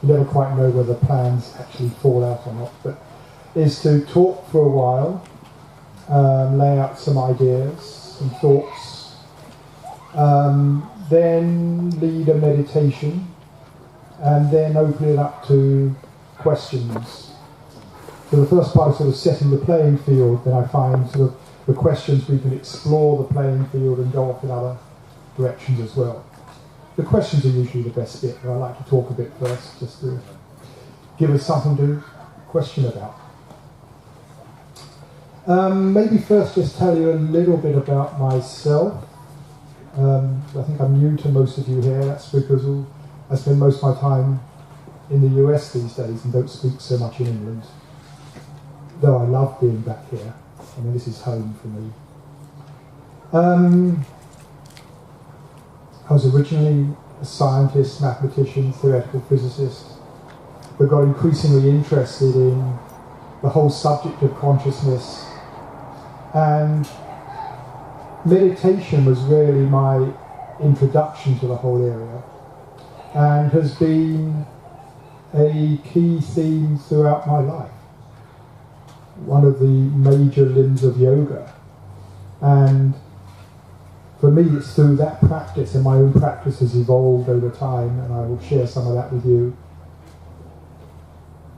you never quite know whether plans actually fall out or not, but is to talk for a while, lay out some ideas, some thoughts, then lead a meditation, and then open it up to questions. So the first part is sort of setting the playing field, then I find sort of the questions we can explore the playing field and go off in other directions as well. The questions are usually the best bit, but I like to talk a bit first, just to give us something to question about. Maybe first just tell you a little bit about myself. I think I'm new to most of you here. That's because I spend most of my time in the US these days and don't speak so much in England. Though I love being back here. I mean, this is home for me. I was originally a scientist, mathematician, theoretical physicist, but got increasingly interested in the whole subject of consciousness, and meditation was really my introduction to the whole area, and has been a key theme throughout my life. One of the major limbs of yoga, and for me it's through that practice, and my own practice has evolved over time, and I will share some of that with you.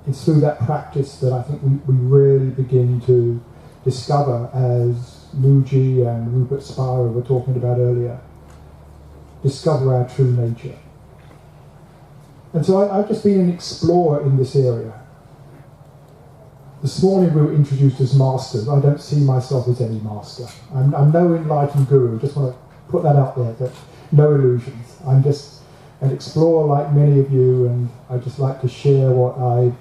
It's through that practice that I think we really begin to discover, as Muji and Rupert Spira were talking about earlier, discover our true nature. And so I've just been an explorer in this area. This morning we were introduced as masters. I don't see myself as any master. I'm no enlightened guru. I just want to put that out there, that no illusions. I'm just an explorer like many of you, and I just like to share what I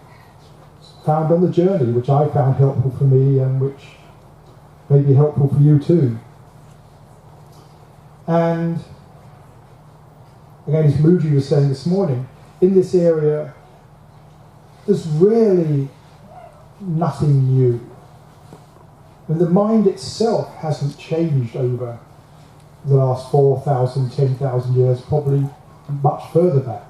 found on the journey, which I found helpful for me and which may be helpful for you too. And again, as Muji was saying this morning, in this area there's really nothing new. And the mind itself hasn't changed over the last 4,000, 10,000 years, probably much further back.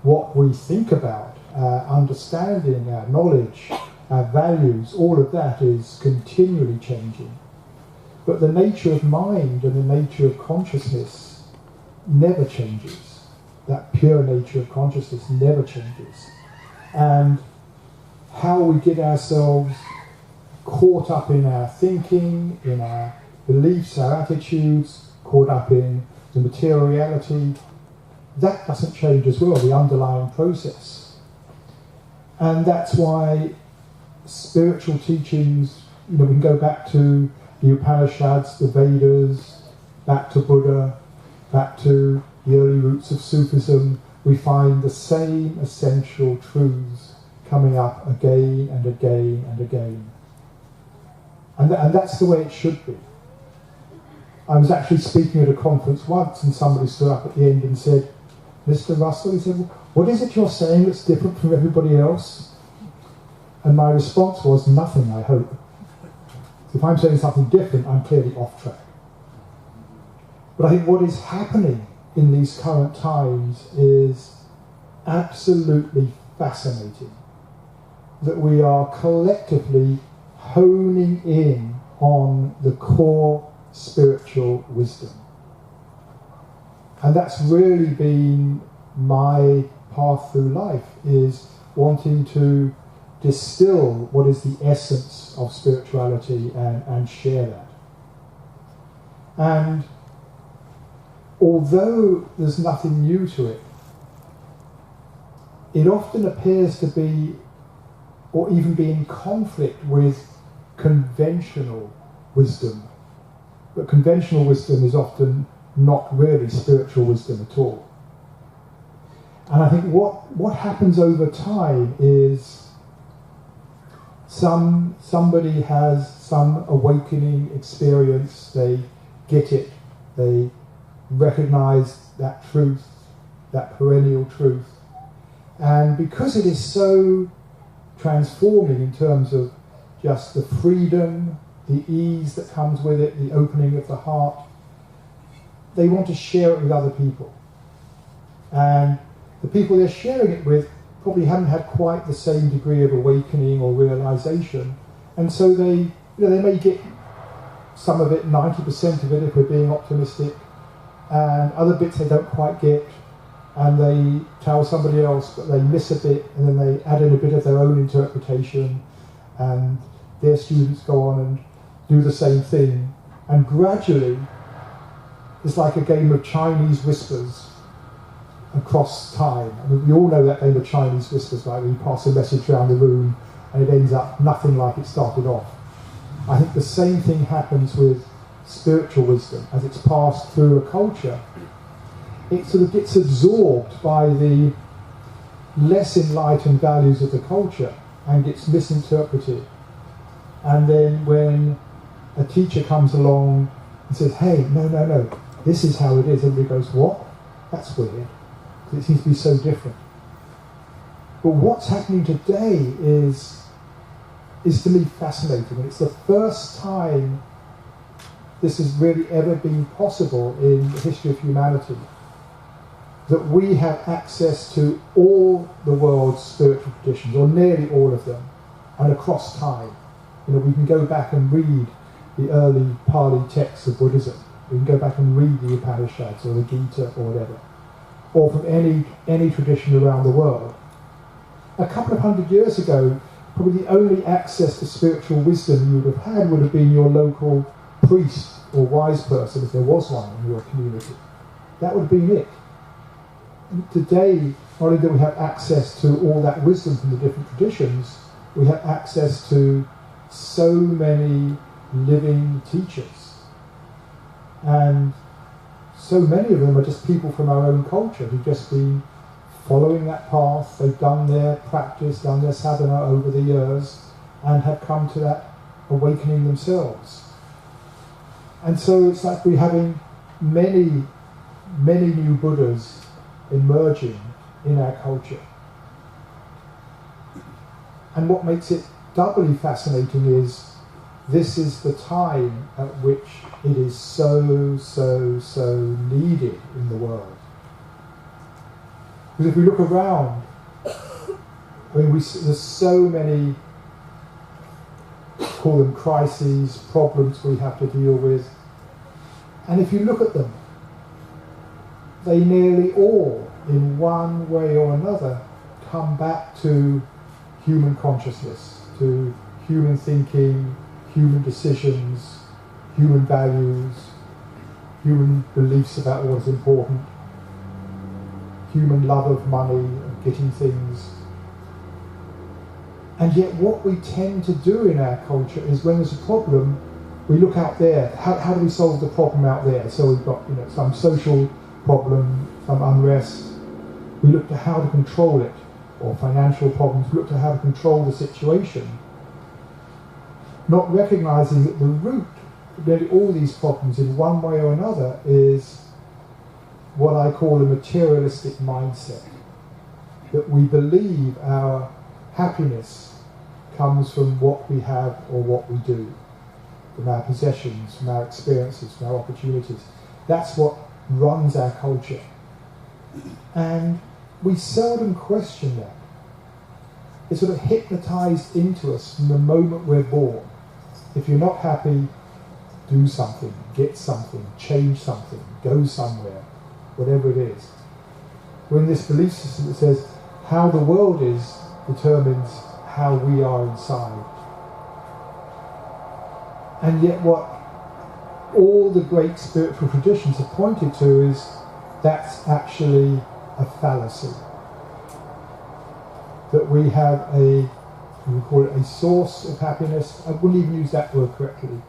What we think about, our understanding, our knowledge, our values, all of that is continually changing. But the nature of mind and the nature of consciousness never changes. That pure nature of consciousness never changes. And how we get ourselves caught up in our thinking, in our beliefs, our attitudes, caught up in the materiality, that doesn't change as well, the underlying process. And that's why spiritual teachings, we can go back to the Upanishads, the Vedas, back to Buddha, back to the early roots of Sufism. We find the same essential truths coming up again and again and again. And that's the way it should be. I was actually speaking at a conference once, and somebody stood up at the end and said, "Mr. Russell," he said, "what is it you're saying that's different from everybody else?" And my response was, "Nothing, I hope." So if I'm saying something different, I'm clearly off track. But I think what is happening in these current times is absolutely fascinating. That we are collectively honing in on the core spiritual wisdom. And that's really been my path through life, is wanting to distill what is the essence of spirituality and share that. And although there's nothing new to it, it often appears to be, or even be in conflict with conventional wisdom. But conventional wisdom is often not really spiritual wisdom at all. And I think what happens over time is somebody has some awakening experience, they get it, they recognize that truth, that perennial truth. And because it is so transforming in terms of just the freedom, the ease that comes with it, the opening of the heart, they want to share it with other people. And the people they're sharing it with probably haven't had quite the same degree of awakening or realization, and so they may get some of it, 90% of it if we're being optimistic, and other bits they don't quite get, and they tell somebody else but they miss a bit, and then they add in a bit of their own interpretation, and their students go on and do the same thing, and gradually it's like a game of Chinese whispers across time. I mean, we all know that game of Chinese whispers, right? Where you pass a message around the room and it ends up nothing like it started off. I think the same thing happens with spiritual wisdom. As it's passed through a culture, it sort of gets absorbed by the less enlightened values of the culture and gets misinterpreted. And then when a teacher comes along and says, hey, no, this is how it is, everybody goes, what? That's weird. It seems to be so different. But what's happening today is to me fascinating, and it's the first time this has really ever been possible in the history of humanity, that we have access to all the world's spiritual traditions, or nearly all of them, and across time. You know, we can go back and read the early Pali texts of Buddhism. We can go back and read the Upanishads or the Gita or whatever, or from any tradition around the world. A couple of 100 years ago, probably the only access to spiritual wisdom you would have had would have been your local priest or wise person, if there was one in your community. That would have been it. Today, not only do we have access to all that wisdom from the different traditions, we have access to so many living teachers. And so many of them are just people from our own culture who've just been following that path. They've done their practice, done their sadhana over the years, and have come to that awakening themselves. And so it's like we're having many, many new Buddhas emerging in our culture. And what makes it doubly fascinating is this is the time at which it is so needed in the world. Because if we look around, I mean, there's so many, call them crises, problems we have to deal with. And if you look at them, they nearly all, in one way or another, come back to human consciousness, to human thinking, human decisions, human values, human beliefs about what is important, human love of money, of getting things. And yet what we tend to do in our culture is when there's a problem, we look out there. How do we solve the problem out there? So we've got some social problem, some unrest. We look to how to control it, or financial problems. We look to how to control the situation, not recognizing that the root of nearly all these problems in one way or another is what I call a materialistic mindset. That we believe our happiness comes from what we have or what we do, from our possessions, from our experiences, from our opportunities. That's what runs our culture. And we seldom question that. It's sort of hypnotized into us from the moment we're born. If you're not happy, do something, get something, change something, go somewhere, whatever it is. We're in this belief system that says how the world is determines how we are inside. And yet what all the great spiritual traditions have pointed to is that's actually a fallacy. That we have we call it a source of happiness. I wouldn't even use that word correctly.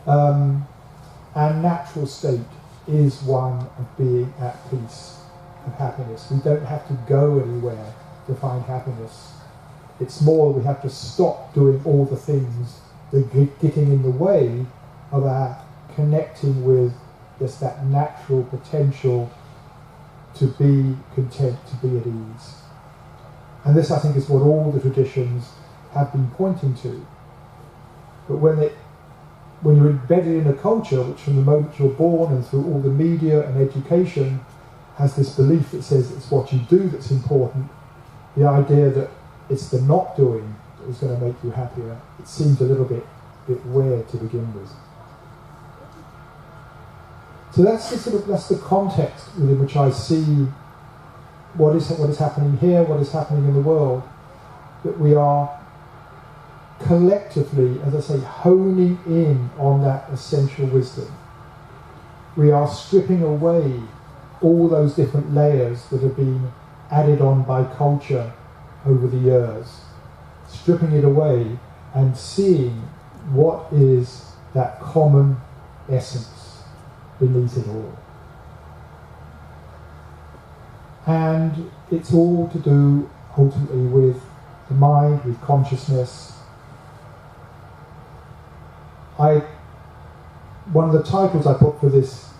Our natural state is one of being at peace, of happiness. We don't have to go anywhere to find happiness. It's more we have to stop doing all the things that are getting in the way of our connecting with just that natural potential to be content, to be at ease. And this, I think, is what all the traditions have been pointing to. But when you're embedded in a culture which from the moment you're born and through all the media and education has this belief that says it's what you do that's important, the idea that it's the not doing that is going to make you happier, it seems a little bit weird to begin with. So that's the context within which I see what is happening here, what is happening in the world, that we are collectively, as I say, honing in on that essential wisdom. We are stripping away all those different layers that have been added on by culture over the years, stripping it away and seeing what is that common essence beneath it all. And it's all to do ultimately with the mind, with consciousness. One of the titles I put for this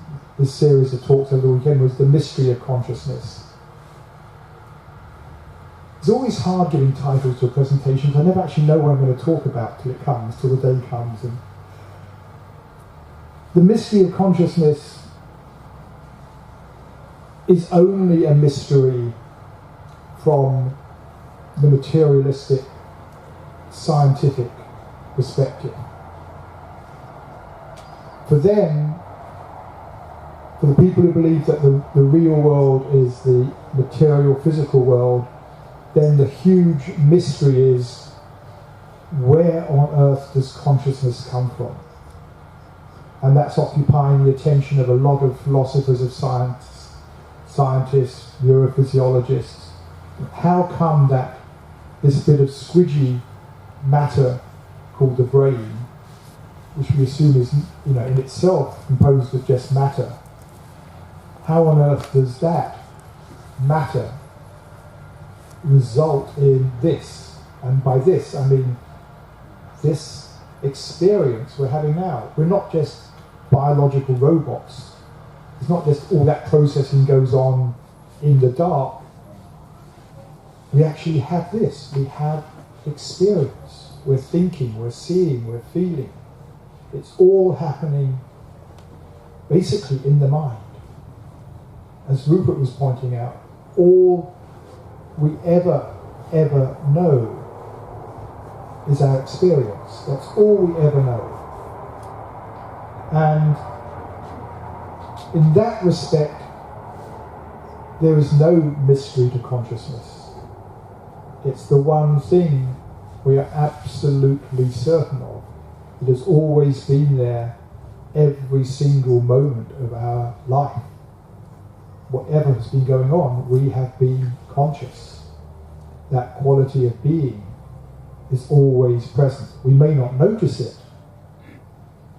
series of talks over the weekend was The Mystery of Consciousness. It's always hard giving titles to a presentation because I never actually know what I'm going to talk about till the day comes. And the mystery of consciousness is only a mystery from the materialistic, scientific perspective. For them, for the people who believe that the real world is the material, physical world, then the huge mystery is, where on earth does consciousness come from? And that's occupying the attention of a lot of philosophers of science, scientists, neurophysiologists. How come that this bit of squidgy matter called the brain, which we assume is, in itself composed of just matter, how on earth does that matter result in this? And by this, I mean this experience we're having now. We're not just biological robots. It's not just all that processing goes on in the dark. We actually have this. We have experience. We're thinking, we're seeing, we're feeling. It's all happening basically in the mind. As Rupert was pointing out, all we ever know is our experience. That's all we ever know. And in that respect, there is no mystery to consciousness. It's the one thing we are absolutely certain of. It has always been there every single moment of our life. Whatever has been going on, we have been conscious. That quality of being is always present. We may not notice it.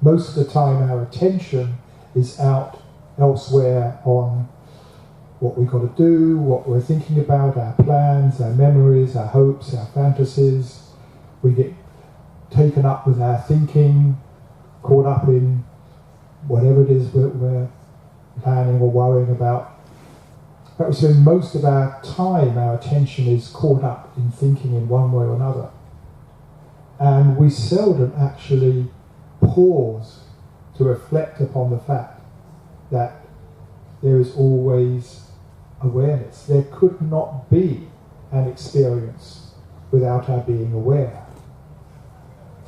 Most of the time our attention is out elsewhere on what we've got to do, what we're thinking about, our plans, our memories, our hopes, our fantasies. We get taken up with our thinking, caught up in whatever it is we're planning or worrying about. But we spend most of our time, our attention is caught up in thinking in one way or another. And we seldom actually pause to reflect upon the fact that there is always awareness. There could not be an experience without our being aware.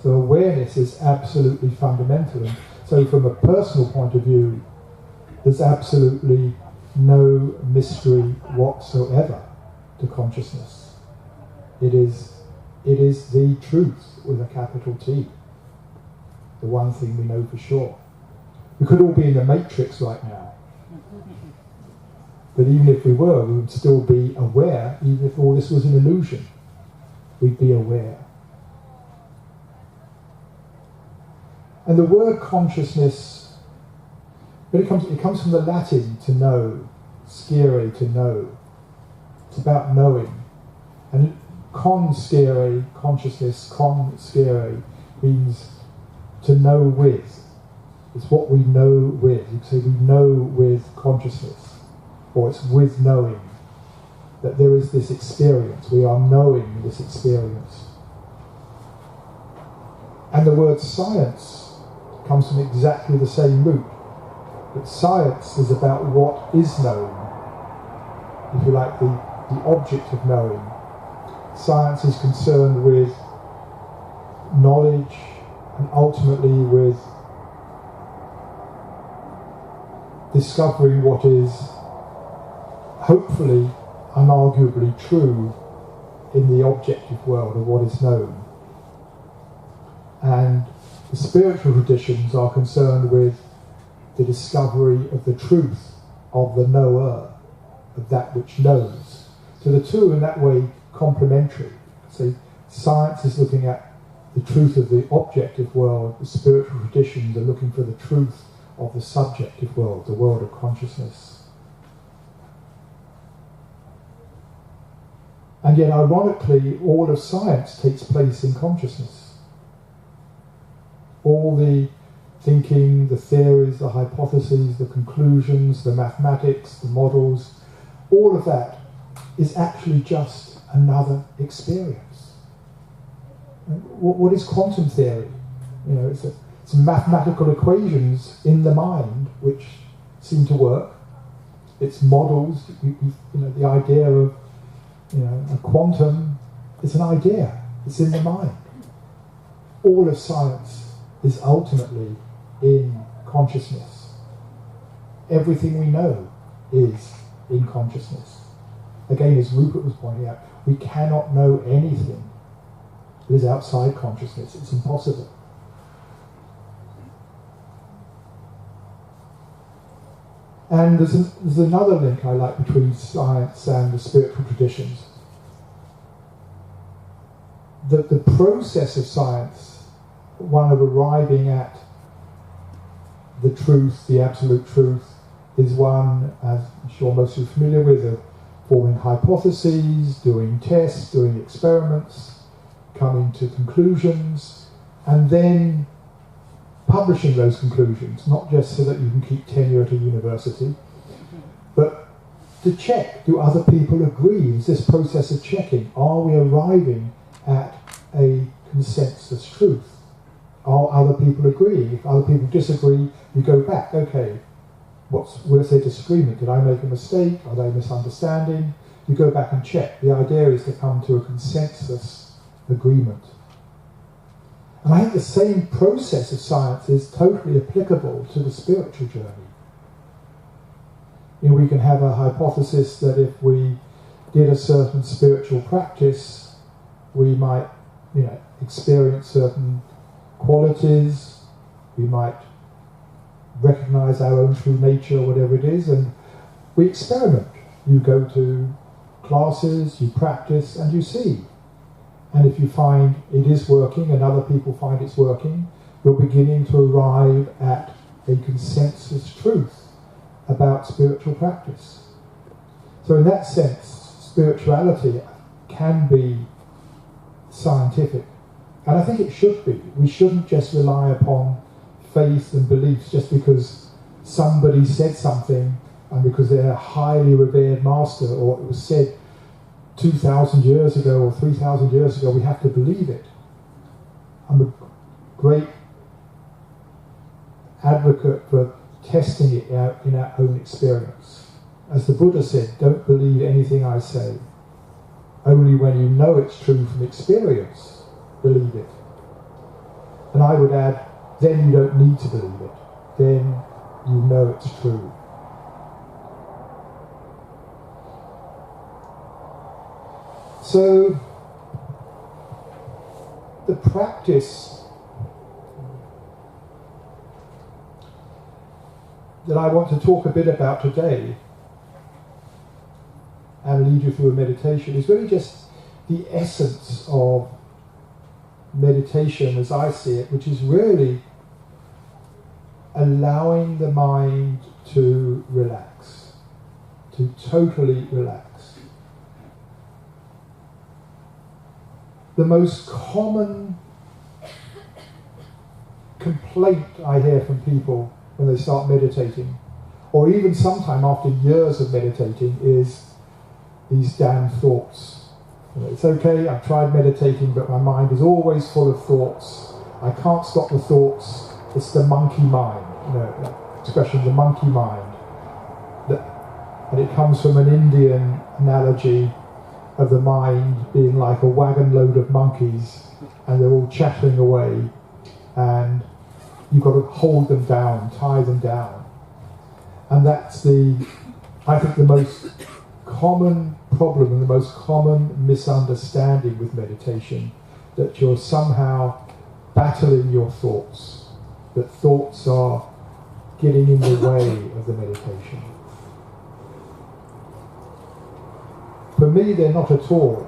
So awareness is absolutely fundamental. And so from a personal point of view, there's absolutely no mystery whatsoever to consciousness. It is the truth with a capital T. The one thing we know for sure. We could all be in the Matrix right now. But even if we were, we would still be aware, even if all this was an illusion. We'd be aware. And the word consciousness, but it comes from the Latin to know, scere, to know. It's about knowing. And conscere, consciousness, conscere, means to know with. It's what we know with. You could say we know with consciousness, or it's with knowing. That there is this experience. We are knowing this experience. And the word science comes from exactly the same root. But science is about what is known. If you like, the object of knowing. Science is concerned with knowledge and ultimately with discovering what is hopefully unarguably true in the objective world of what is known. And the spiritual traditions are concerned with the discovery of the truth of the knower, of that which knows. So the two in that way complementary. So science is looking at the truth of the objective world, the spiritual traditions are looking for the truth of the subjective world, the world of consciousness. And yet, ironically, all of science takes place in consciousness. All the thinking, the theories, the hypotheses, the conclusions, the mathematics, the models, all of that is actually just another experience. What is quantum theory? You know, it's mathematical equations in the mind which seem to work. It's models. You know, the idea of a quantum is an idea. It's in the mind. All of science is ultimately in consciousness. Everything we know is in consciousness. Again, as Rupert was pointing out, we cannot know anything that is outside consciousness. It's impossible. And there's another link I like between science and the spiritual traditions. That the process of science, one of arriving at the truth, the absolute truth, is one, as I'm sure most of you are familiar with, of forming hypotheses, doing tests, doing experiments, coming to conclusions, and then publishing those conclusions, not just so that you can keep tenure at a university, but to check, do other people agree? Is this process of checking, are we arriving at a consensus truth? Are other people agreeing? If other people disagree, you go back, okay, where's their disagreement? Did I make a mistake? Are they misunderstanding? You go back and check. The idea is to come to a consensus agreement. And I think the same process of science is totally applicable to the spiritual journey. You know, we can have a hypothesis that if we did a certain spiritual practice, we might, experience certain qualities, we might recognize our own true nature, whatever it is, and we experiment. You go to classes, you practice, and you see. And if you find it is working and other people find it's working, you're beginning to arrive at a consensus truth about spiritual practice. So in that sense, spirituality can be scientific. And I think it should be. We shouldn't just rely upon faith and beliefs just because somebody said something and because they're a highly revered master, or it was said 2,000 years ago or 3,000 years ago, we have to believe it. I'm a great advocate for testing it out in our own experience. As the Buddha said, don't believe anything I say. Only when you know it's true from experience, believe it. And I would add, then you don't need to believe it. Then you know it's true. So, the practice that I want to talk a bit about today and lead you through a meditation is really just the essence of meditation as I see it, which is really allowing the mind to relax, to totally relax. The most common complaint I hear from people when they start meditating, or even sometime after years of meditating, is these damn thoughts. It's okay, I've tried meditating, but my mind is always full of thoughts. I can't stop the thoughts. It's the monkey mind, expression, the monkey mind. And it comes from an Indian analogy of the mind being like a wagon load of monkeys, and they're all chattering away, and you've got to hold them down, tie them down. And that's I think the most common problem and the most common misunderstanding with meditation, that you're somehow battling your thoughts, that thoughts are getting in the way of the meditation. For me, they're not at all.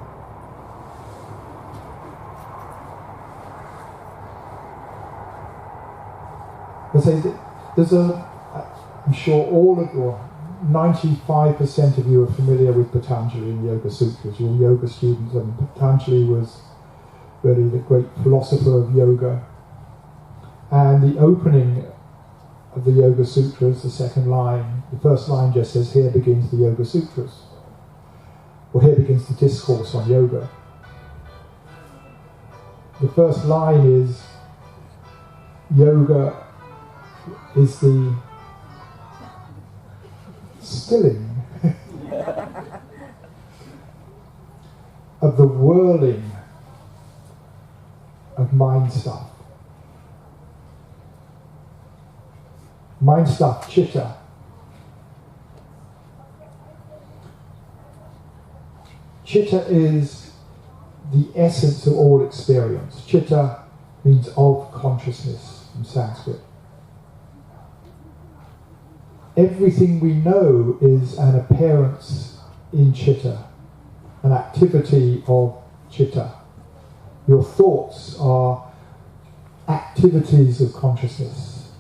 I say that I'm sure all of you, 95% of you are familiar with Patanjali and Yoga Sutras. You're yoga students, and Patanjali was really the great philosopher of yoga. And the opening of the Yoga Sutras, the second line, the first line just says, "Here begins the Yoga Sutras." Or here begins the discourse on yoga. The first line is, yoga is the stilling of the whirling of mind stuff. Mind stuff, chitta. Chitta is the essence of all experience. Chitta means of consciousness in Sanskrit. Everything we know is an appearance in chitta, an activity of chitta. Your thoughts are activities of consciousness.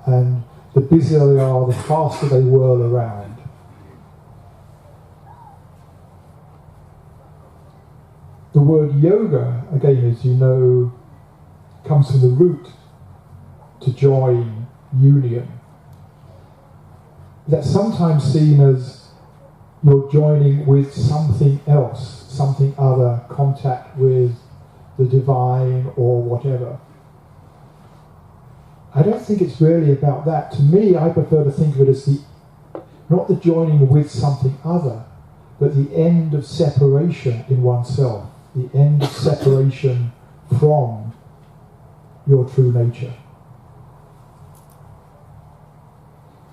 And the busier they are, the faster they whirl around. The word yoga, again, as you know, comes from the root to join, union. That's sometimes seen as you're joining with something else, something other, contact with the divine or whatever. I don't think it's really about that. To me, I prefer to think of it as not the joining with something other, but the end of separation in oneself, the end of separation from your true nature.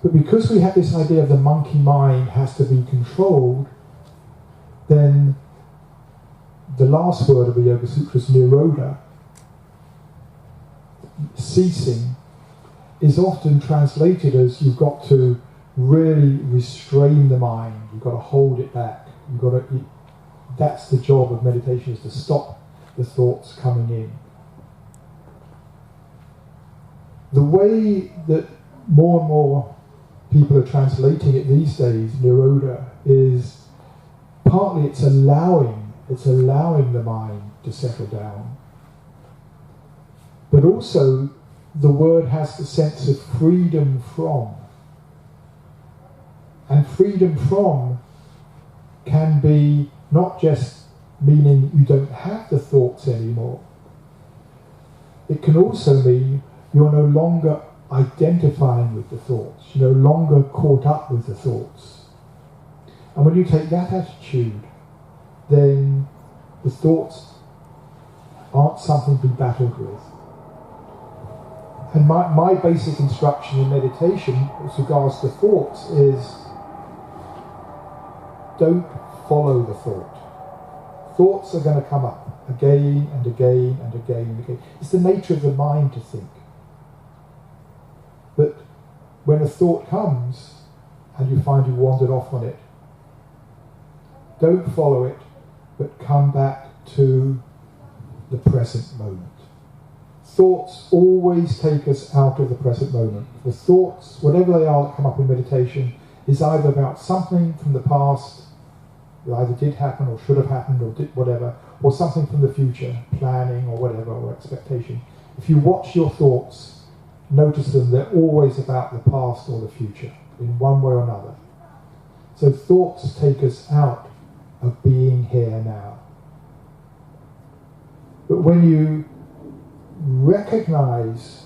But because we have this idea of the monkey mind has to be controlled, then the last word of the Yoga Sutras, nirodha, ceasing, is often translated as you've got to really restrain the mind, you've got to hold it back, that's the job of meditation, is to stop the thoughts coming in. The way that more and more people are translating it these days, nirodha, is partly it's allowing the mind to settle down. But also the word has the sense of freedom from. And freedom from can be not just meaning you don't have the thoughts anymore. It can also mean you're no longer identifying with the thoughts. You're no longer caught up with the thoughts. And when you take that attitude, then the thoughts aren't something to be battled with. And my basic instruction in meditation with regards to thoughts is don't follow the thought. Thoughts are going to come up again and again and again and again. It's the nature of the mind to think. But when a thought comes and you find you wandered off on it, don't follow it, but come back to the present moment. Thoughts always take us out of the present moment. The thoughts, whatever they are that come up in meditation, is either about something from the past that either did happen or should have happened or did whatever, or something from the future, planning or whatever, or expectation. If you watch your thoughts, notice them, they're always about the past or the future, in one way or another. So thoughts take us out of being here now. But when you recognize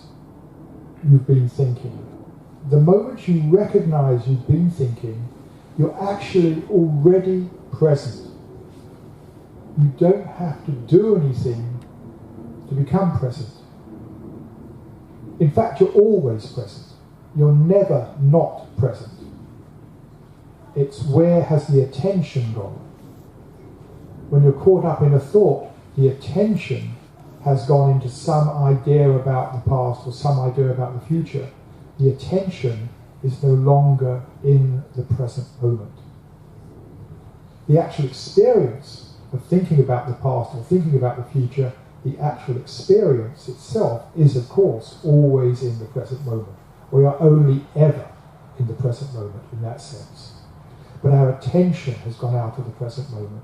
you've been thinking, the moment you recognize you've been thinking, you're actually already present. you don't have to do anything to become present. In fact, you're always present. You're never not present. It's where has the attention gone? When you're caught up in a thought, the attention has gone into some idea about the past or some idea about the future. The attention is no longer in the present moment. The actual experience of thinking about the past or thinking about the future, the actual experience itself is, of course, always in the present moment. We are only ever in the present moment in that sense. But our attention has gone out of the present moment.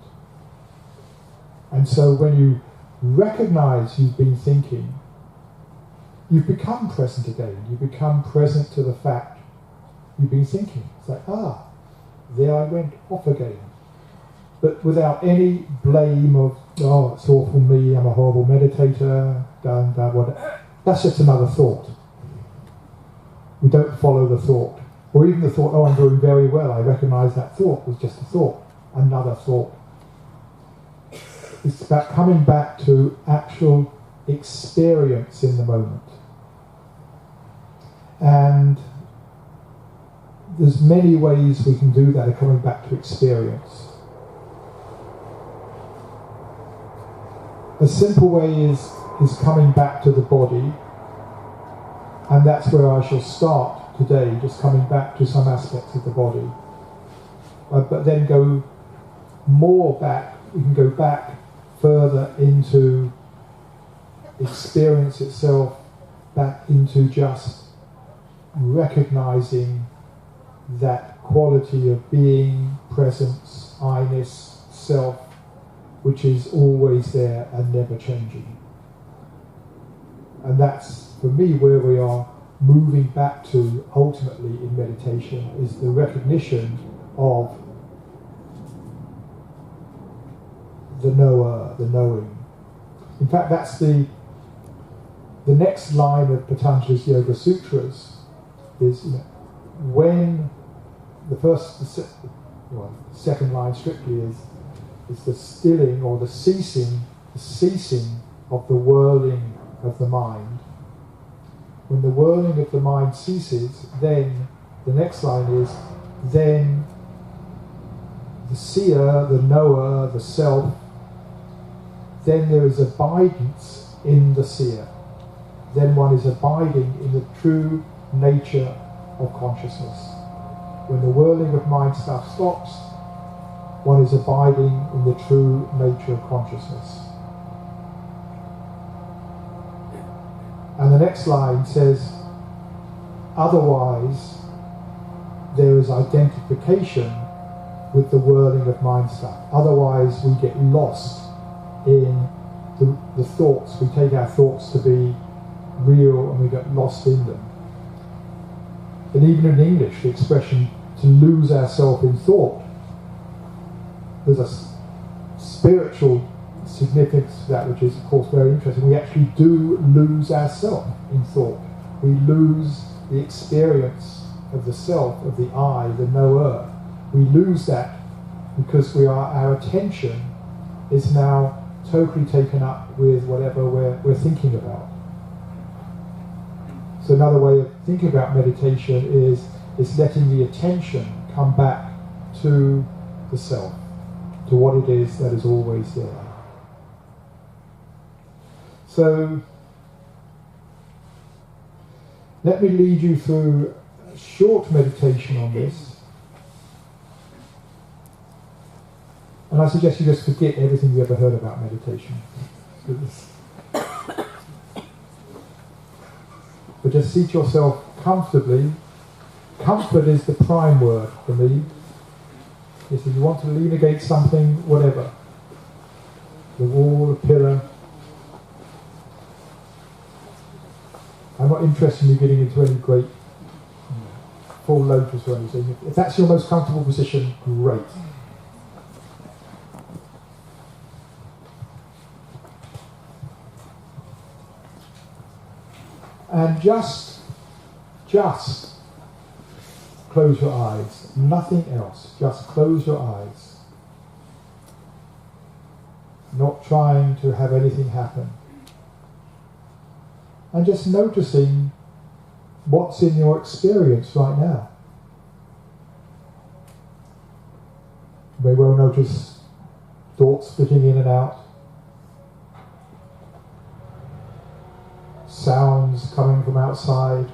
And so when you recognize you've been thinking, you've become present again. You become present to the fact you've been thinking. It's like, there I went off again. But without any blame of, oh, it's awful me, I'm a horrible meditator, whatever. That's just another thought. We don't follow the thought. Or even the thought, oh, I'm doing very well, I recognize that thought was just a thought, another thought. It's about coming back to actual experience in the moment. And there's many ways we can do that of coming back to experience. A simple way is coming back to the body, and that's where I shall start today, just coming back to some aspects of the body. But then go more back, we can go back further into experience itself, back into just recognizing that quality of being, presence, I-ness, self, which is always there and never changing. And that's, for me, where we are moving back to ultimately in meditation, is the recognition of the knower, the knowing. In fact, that's the next line of Patanjali's Yoga Sutras is, when the second line strictly is the stilling or the ceasing of the whirling of the mind. When the whirling of the mind ceases, then the next line is, then the seer, the knower, the self, then there is abidance in the seer. Then one is abiding in the true nature of consciousness. When the whirling of mind stuff stops, one is abiding in the true nature of consciousness. And the next line says, otherwise there is identification with the whirling of mind stuff. Otherwise we get lost in the thoughts. We take our thoughts to be real and we get lost in them. And even in English, the expression to lose ourselves in thought, there's a spiritual significance to that, which is of course very interesting. We actually do lose ourselves in thought. We lose the experience of the self, of the I, the knower. We lose that because our attention is now totally taken up with whatever we're thinking about. So another way of thinking about meditation is letting the attention come back to the self, to what it is that is always there. So let me lead you through a short meditation on this. And I suggest you just forget everything you ever heard about meditation. But just seat yourself comfortably. Comfort is the prime word for me. Yes, if you want to lean against something, whatever. The wall, a pillar. I'm not interested in you getting into any great full lotus or anything. If that's your most comfortable position, great. And just close your eyes. Nothing else. Just close your eyes. not trying to have anything happen. And just noticing what's in your experience right now. You may well notice thoughts flitting in and out, sounds coming from outside,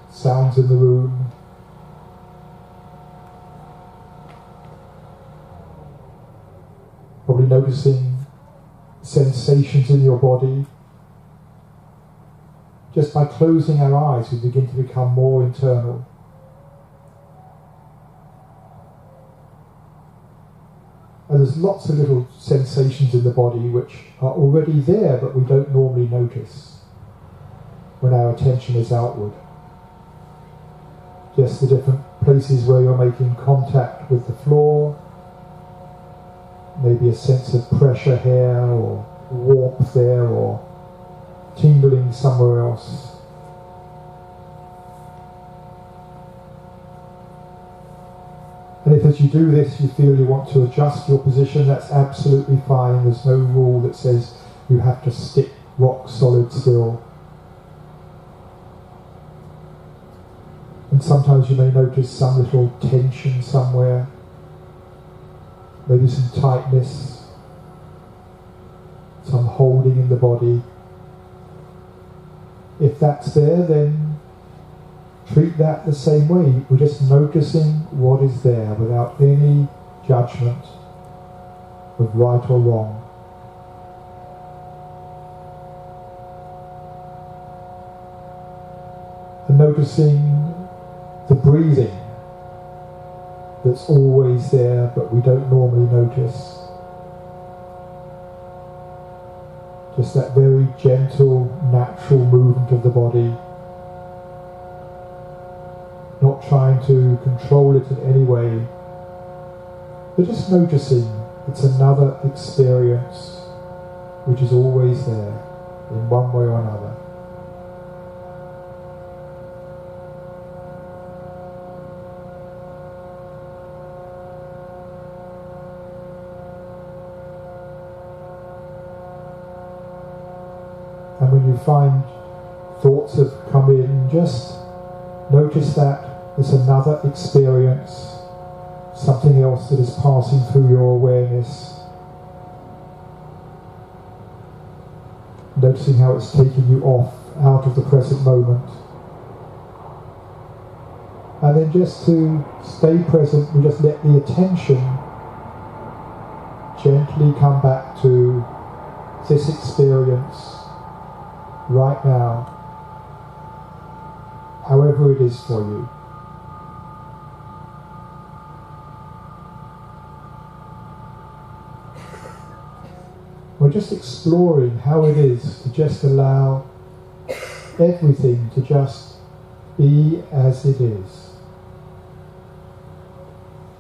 sounds in the room. Probably noticing sensations in your body. Just by closing our eyes, we begin to become more internal. And there's lots of little sensations in the body which are already there, but we don't normally notice when our attention is outward. Just the different places where you're making contact with the floor, maybe a sense of pressure here, or warmth there, or tingling somewhere else. And if as you do this you feel you want to adjust your position, that's absolutely fine. There's no rule that says you have to stick rock solid still. And sometimes you may notice some little tension somewhere, maybe some tightness, some holding in the body. If that's there, then treat that the same way. We're just noticing what is there without any judgment of right or wrong. And noticing the breathing that's always there but we don't normally notice. Just that very gentle, natural movement of the body. Not trying to control it in any way, but just noticing it's another experience which is always there in one way or another. And when you find thoughts have come in, just notice that it's another experience, something else that is passing through your awareness. Noticing how it's taking you off, out of the present moment. And then just to stay present, we just let the attention gently come back to this experience right now, however it is for you. We're just exploring how it is to just allow everything to just be as it is.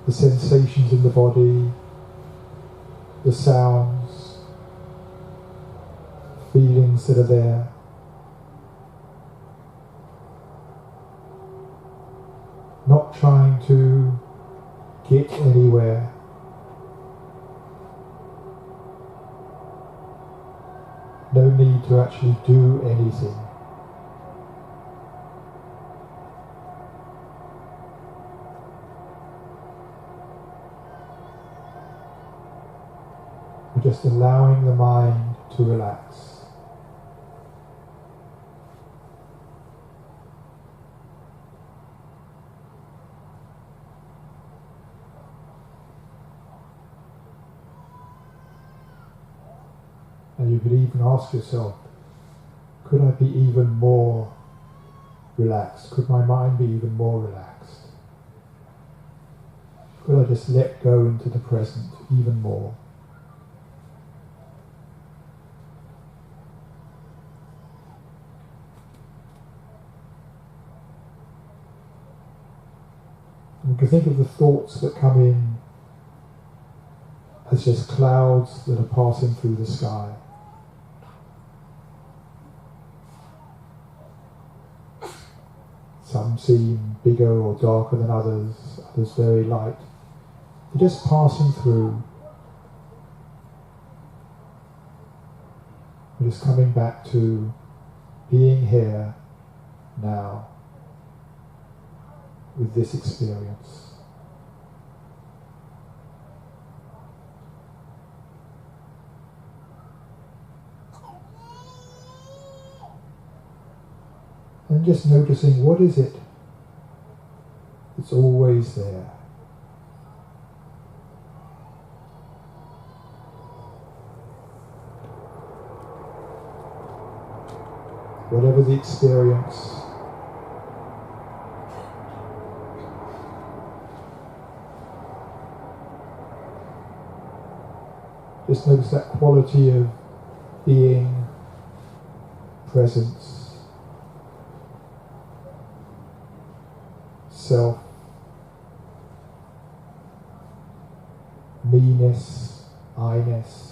The sensations in the body, the sounds, feelings that are there. Not trying to get anywhere. No need to actually do anything. We're just allowing the mind to relax. And you could even ask yourself, could I be even more relaxed? Could my mind be even more relaxed? Could I just let go into the present even more? And you can think of the thoughts that come in as just clouds that are passing through the sky. Some seem bigger or darker than others, others very light. They're just passing through. We're just coming back to being here now with this experience. And just noticing, what is it that's always there? Whatever the experience, just notice that quality of being, presence, self, me-ness, I-ness.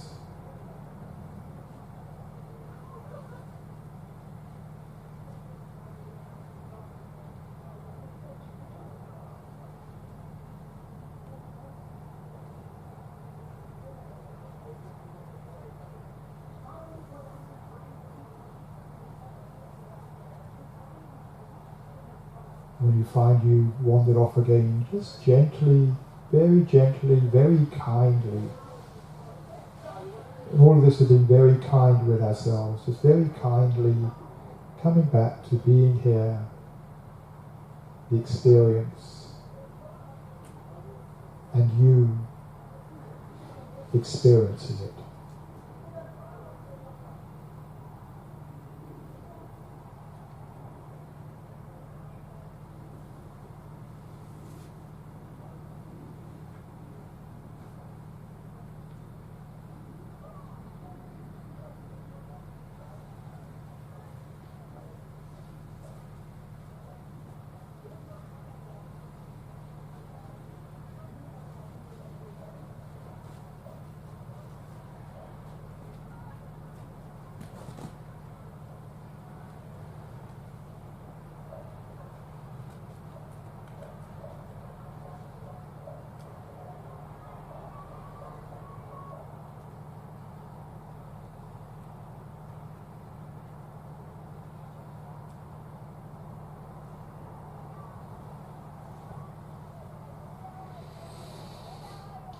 When you find you wandered off again, just gently, very kindly. And all of this is being very kind with ourselves, just very kindly coming back to being here, the experience, and you experiencing it.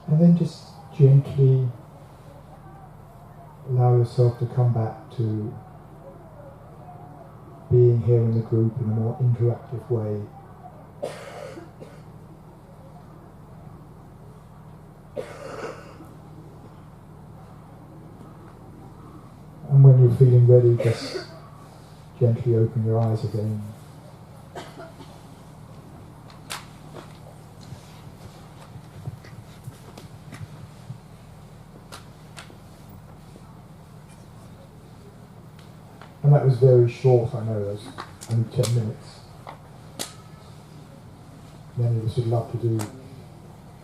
And then just gently allow yourself to come back to being here in the group in a more interactive way. And when you're feeling ready, just gently open your eyes again. And that was very short, I know, it was only 10 minutes. Many of us would love to do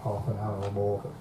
half an hour or more, but